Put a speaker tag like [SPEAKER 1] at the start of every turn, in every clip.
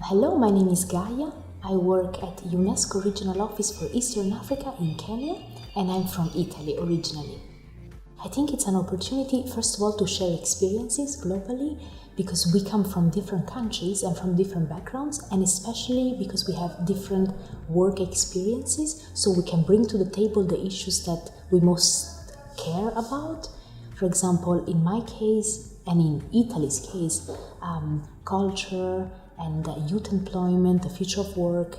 [SPEAKER 1] Hello, my name is Gaia. I work at UNESCO Regional Office for Eastern Africa in Kenya, and I'm from Italy originally. I think it's an opportunity, first of all, to share experiences globally because we come from different countries and from different backgrounds, and especially because we have different work experiences, so we can bring to the table the issues that we most care about. For example, in my case and in Italy's case, culture and youth employment, the future of work,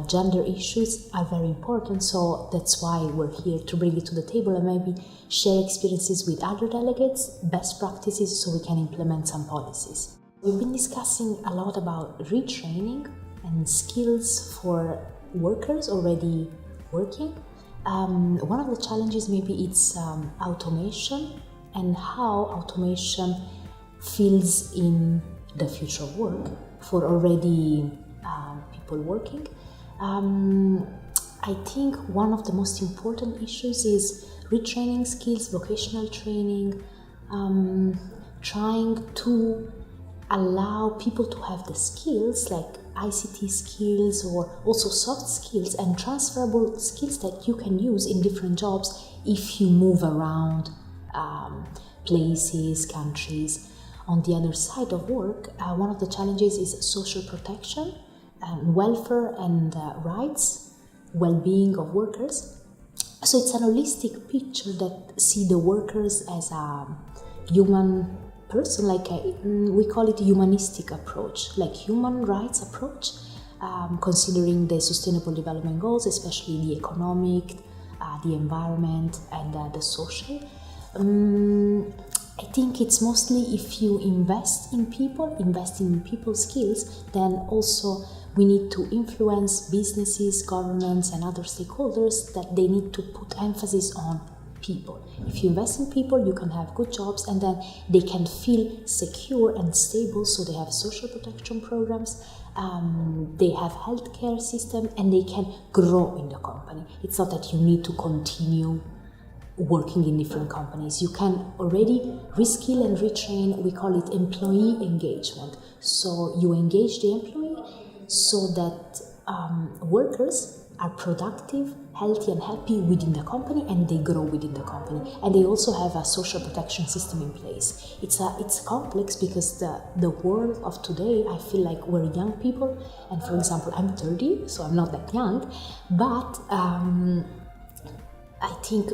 [SPEAKER 1] gender issues are very important. So that's why we're here to bring it to the table and maybe share experiences with other delegates, best practices, so we can implement some policies. We've been discussing a lot about retraining and skills for workers already working. One of the challenges maybe it's automation and how automation fills in the future of work for already people working. I think one of the most important issues is retraining skills, vocational training, trying to allow people to have the skills like ICT skills or also soft skills and transferable skills that you can use in different jobs if you move around places, countries. On the other side of work, one of the challenges is social protection and welfare and rights, well-being of workers. So it's an holistic picture that see the workers as a human person, like we call it humanistic approach, like human rights approach, considering the sustainable development goals, especially the economic, the environment, and the social. I think it's mostly if you invest in people's skills, then also we need to influence businesses, governments, and other stakeholders that they need to put emphasis on people. If you invest in people, you can have good jobs and then they can feel secure and stable, so they have social protection programs, they have healthcare system, and they can grow in the company. It's not that you need to continue working in different companies. You can already reskill and retrain. We call it employee engagement. So you engage the employee so that workers are productive, healthy and happy within the company, and they grow within the company. And they also have a social protection system in place. It's complex because the world of today, I feel like we're young people, and for example, I'm 30, so I'm not that young, but I think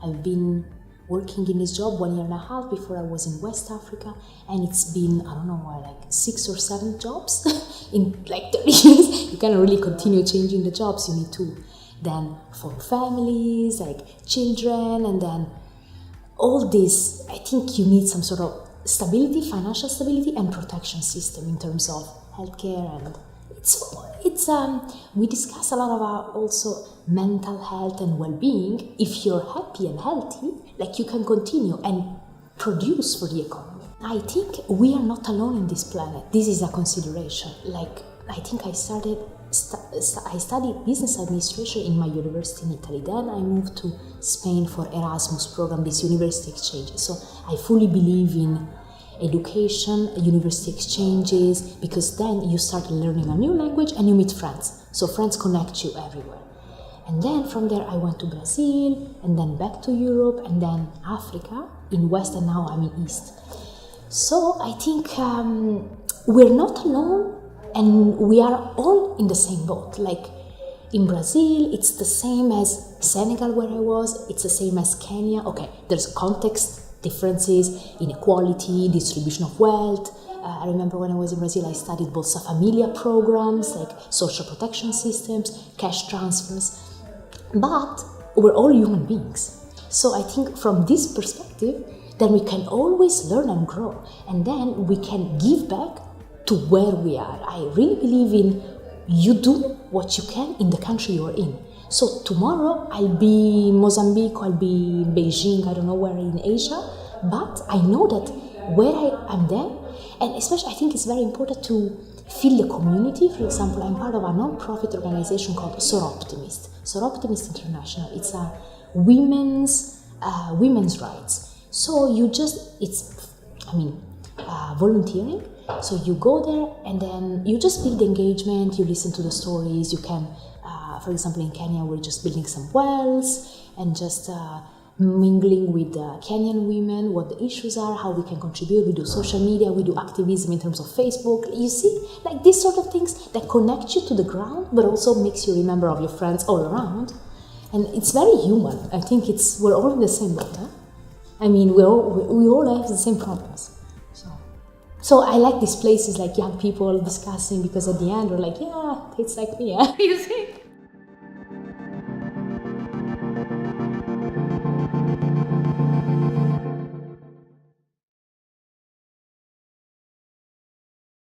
[SPEAKER 1] I've been working in this job 1.5 years before I was in West Africa, and it's been, like 6 or 7 jobs in like 30 years. You cannot really continue changing the jobs. You need to then form families, like children, and then all this. I think you need some sort of stability, financial stability, and protection system in terms of healthcare, and we discuss a lot about also mental health and well-being. If you're happy and healthy, like you can continue and produce for the economy. I think we are not alone in this planet. This is a consideration. Like I think I studied business administration in my university in Italy. Then I moved to Spain for Erasmus program, this university exchanges. So I fully believe in education, university exchanges, because then you start learning a new language and you meet friends. So friends connect you everywhere. And then from there I went to Brazil, and then back to Europe, and then Africa in West, and now I'm in East. So I think we're not alone, and we are all in the same boat. Like in Brazil, it's the same as Senegal where I was, it's the same as Kenya. Okay, there's context differences, inequality, distribution of wealth. I remember when I was in Brazil, I studied Bolsa Familia programs, like social protection systems, cash transfers. But we're all human beings. So I think from this perspective, then we can always learn and grow. And then we can give back to where we are. I really believe in you do what you can in the country you're in. So tomorrow I'll be Mozambique, I'll be Beijing, I don't know where in Asia, but I know that where I am there, and especially I think it's very important to feel the community. For example, I'm part of a non-profit organization called Soroptimist International. It's a women's rights. So volunteering, So you go there and then you just build engagement, you listen to the stories, you can, for example, in Kenya, we're just building some wells and just mingling with Kenyan women, what the issues are, how we can contribute. We do social media, we do activism in terms of Facebook. You see, like these sort of things that connect you to the ground, but also makes you remember of your friends all around. And it's very human. I think we're all in the same boat, huh? I mean, we all have the same problems. So I like these places, like young people discussing, because at the end we're like, yeah, it's like me, yeah. You see?